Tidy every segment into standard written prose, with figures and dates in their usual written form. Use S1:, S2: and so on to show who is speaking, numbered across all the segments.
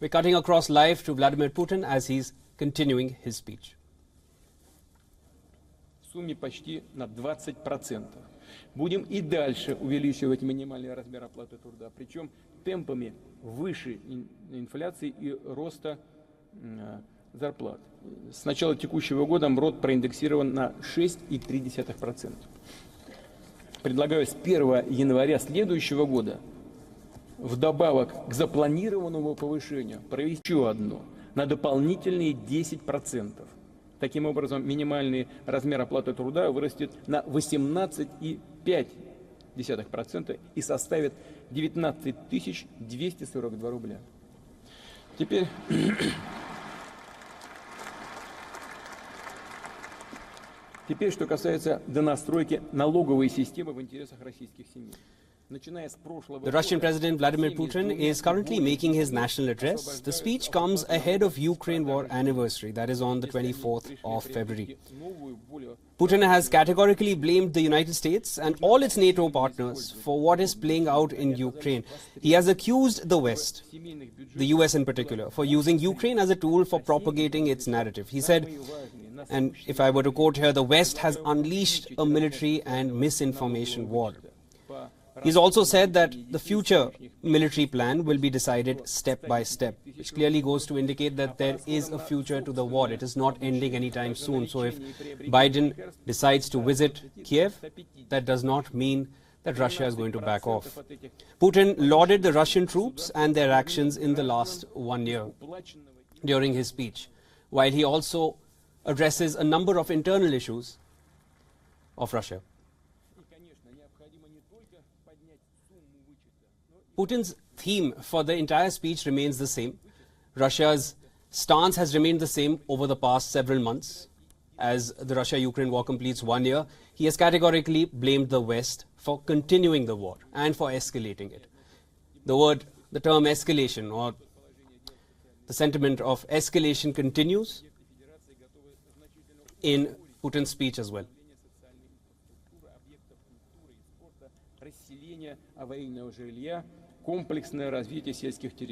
S1: We're cutting across live to Vladimir Putin as he's continuing his speech.
S2: В сумме почти на 20%. Будем и дальше увеличивать минимальный размер оплаты труда, причем темпами выше инфляции и роста зарплат. С начала текущего года МРОТ проиндексирован на 6,3%. Предлагаю с 1 января следующего года вдобавок к запланированному повышению провести еще одно на дополнительные 10%. Таким образом, минимальный размер оплаты труда вырастет на 18,5% и составит 19 242 рубля. Теперь что касается донастройки налоговой системы в интересах российских семей.
S1: The Russian President Vladimir Putin is currently making his national address. The speech comes ahead of Ukraine war anniversary, that is on the 24th of February. Putin has categorically blamed the United States and all its NATO partners for what is playing out in Ukraine. He has accused the West, the US in particular, for using Ukraine as a tool for propagating its narrative. He said, and if I were to quote here, the West has unleashed a military and misinformation war. He's also said that the future military plan will be decided step by step, which clearly goes to indicate that there is a future to the war. It is not ending anytime soon. So if Biden decides to visit Kiev, that does not mean that Russia is going to back off. Putin lauded the Russian troops and their actions in the last 1 year during his speech, while he also addresses a number of internal issues of Russia. Putin's theme for the entire speech remains the same. Russia's stance has remained the same over the past several months. As the Russia-Ukraine war completes 1 year, he has categorically blamed the West for continuing the war and for escalating it. The term escalation or the sentiment of escalation continues in Putin's speech as well.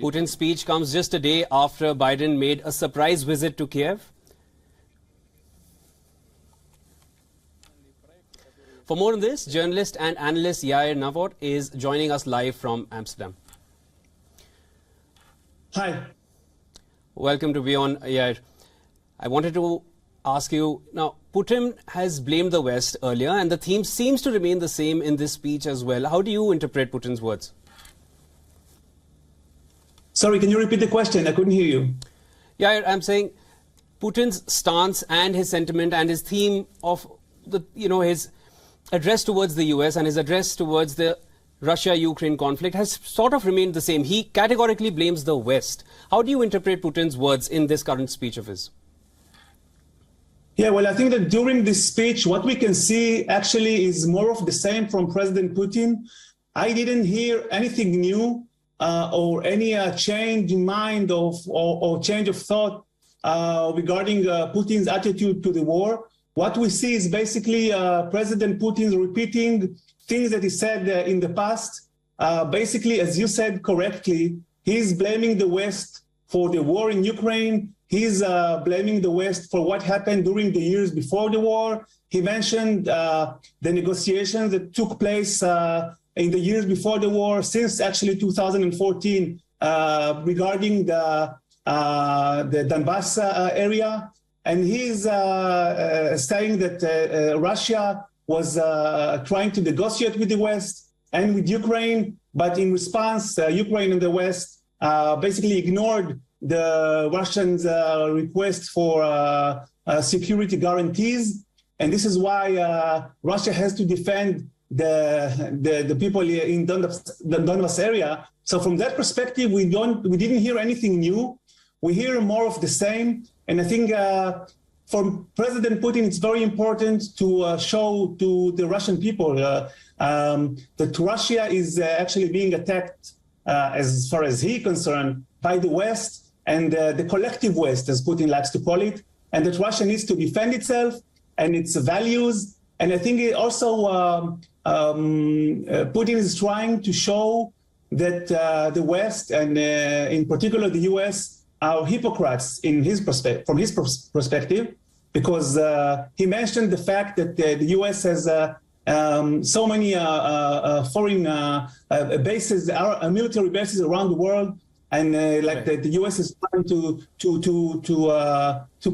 S1: Putin's speech comes just a day after Biden made a surprise visit to Kiev. For more on this, journalist and analyst Yair Navot is joining us live from Amsterdam.
S3: Hi.
S1: Welcome to WION, Yair. I wanted to ask you, now, Putin has blamed the West earlier, and the theme seems to remain the same in this speech as well. How do you interpret Putin's words?
S3: Sorry, can you repeat the question? I couldn't hear you.
S1: Yeah, I'm saying Putin's stance and his sentiment and his theme of his address towards the US and his address towards the Russia-Ukraine conflict has sort of remained the same. He categorically blames the West. How do you interpret Putin's words in this current speech of his?
S3: Yeah, well, I think that during this speech, what we can see actually is more of the same from President Putin. I didn't hear anything new or any change in mind or change of thought regarding Putin's attitude to the war. What we see is basically President Putin repeating things that he said in the past. Basically, as you said correctly, he's blaming the West for the war in Ukraine. He's blaming the West for what happened during the years before the war. He mentioned the negotiations that took place in the years before the war, since actually 2014, regarding the Donbass area. And he's saying that Russia was trying to negotiate with the West and with Ukraine, but in response, Ukraine and the West basically ignored the Russians' request for security guarantees. And this is why Russia has to defend the people in the Donbass area. So from that perspective, we didn't hear anything new. We hear more of the same. And I think for President Putin, it's very important to show to the Russian people that Russia is actually being attacked, as far as he's concerned, by the West and the collective West, as Putin likes to call it, and that Russia needs to defend itself and its values. And I think it also Putin is trying to show that the West and in particular the US are hypocrites in from his perspective, because he mentioned the fact that the US has so many foreign bases, military bases around the world, and like the US is trying to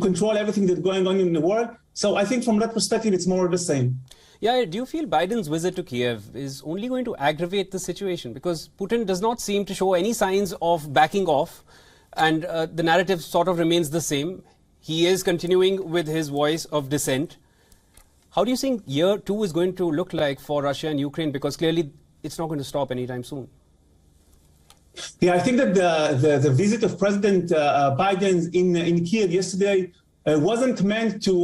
S3: control everything that's going on in the world. So I think from that perspective, it's more of the same.
S1: Yeah, do you feel Biden's visit to Kiev is only going to aggravate the situation? Because Putin does not seem to show any signs of backing off, and the narrative sort of remains the same. He is continuing with his voice of dissent. How do you think year 2 is going to look like for Russia and Ukraine? Because clearly it's not going to stop anytime soon.
S3: Yeah, I think that the visit of President Biden in Kiev yesterday wasn't meant to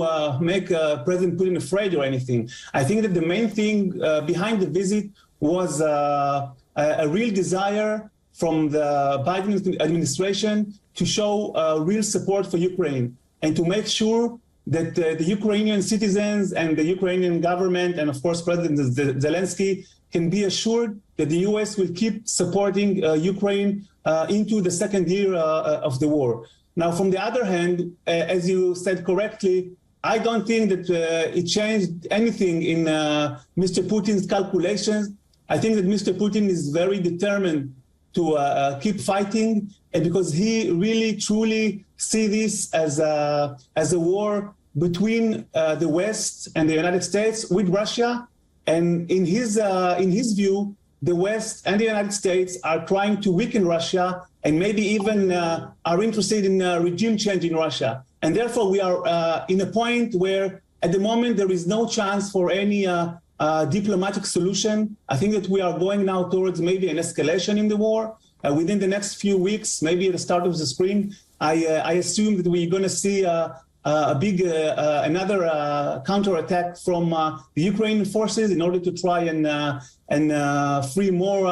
S3: make President Putin afraid or anything. I think that the main thing behind the visit was a real desire from the Biden administration to show real support for Ukraine and to make sure that the Ukrainian citizens and the Ukrainian government and, of course, President Zelensky can be assured that the U.S. will keep supporting Ukraine into the second year of the war. Now, from the other hand, as you said correctly, I don't think that it changed anything in Mr. Putin's calculations. I think that Mr. Putin is very determined to keep fighting, and because he really, truly see this as a war between the West and the United States with Russia. And in his view, the West and the United States are trying to weaken Russia and maybe even are interested in regime change in Russia. And therefore, we are in a point where at the moment there is no chance for any diplomatic solution. I think that we are going now towards maybe an escalation in the war. Within the next few weeks, maybe at the start of the spring, I assume that we're going to see a big another counterattack from the Ukrainian forces in order to try and free more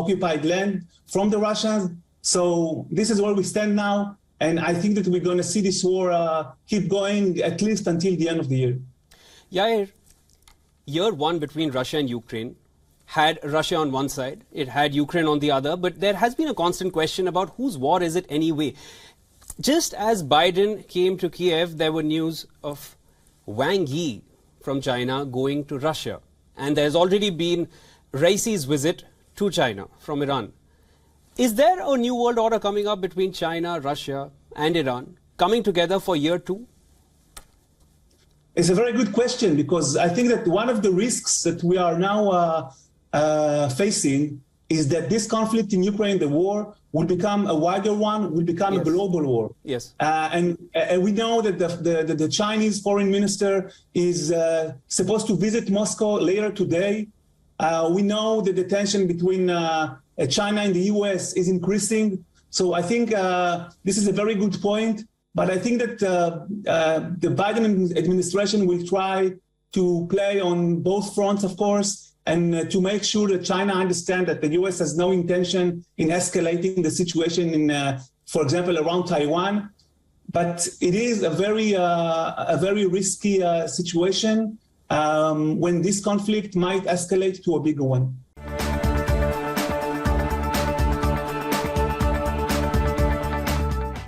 S3: occupied land from the Russians. So this is where we stand now, and I think that we're going to see this war keep going at least until the end of the year.
S1: Yair, year 1 between Russia and Ukraine had Russia on one side, it had Ukraine on the other, but there has been a constant question about whose war is it anyway. Just as Biden came to Kiev, there were news of Wang Yi from China going to Russia. And there's already been Raisi's visit to China from Iran. Is there a new world order coming up between China, Russia and Iran coming together for year 2?
S3: It's a very good question, because I think that one of the risks that we are now facing is that this conflict in Ukraine, the war, will become a wider one, will become a global war.
S1: Yes.
S3: And we know that the Chinese foreign minister is supposed to visit Moscow later today. We know that the tension between China and the US is increasing. So I think this is a very good point. But I think that the Biden administration will try to play on both fronts, of course, and to make sure that China understands that the U.S. has no intention in escalating the situation in, for example, around Taiwan. But it is a very risky situation when this conflict might escalate to a bigger one.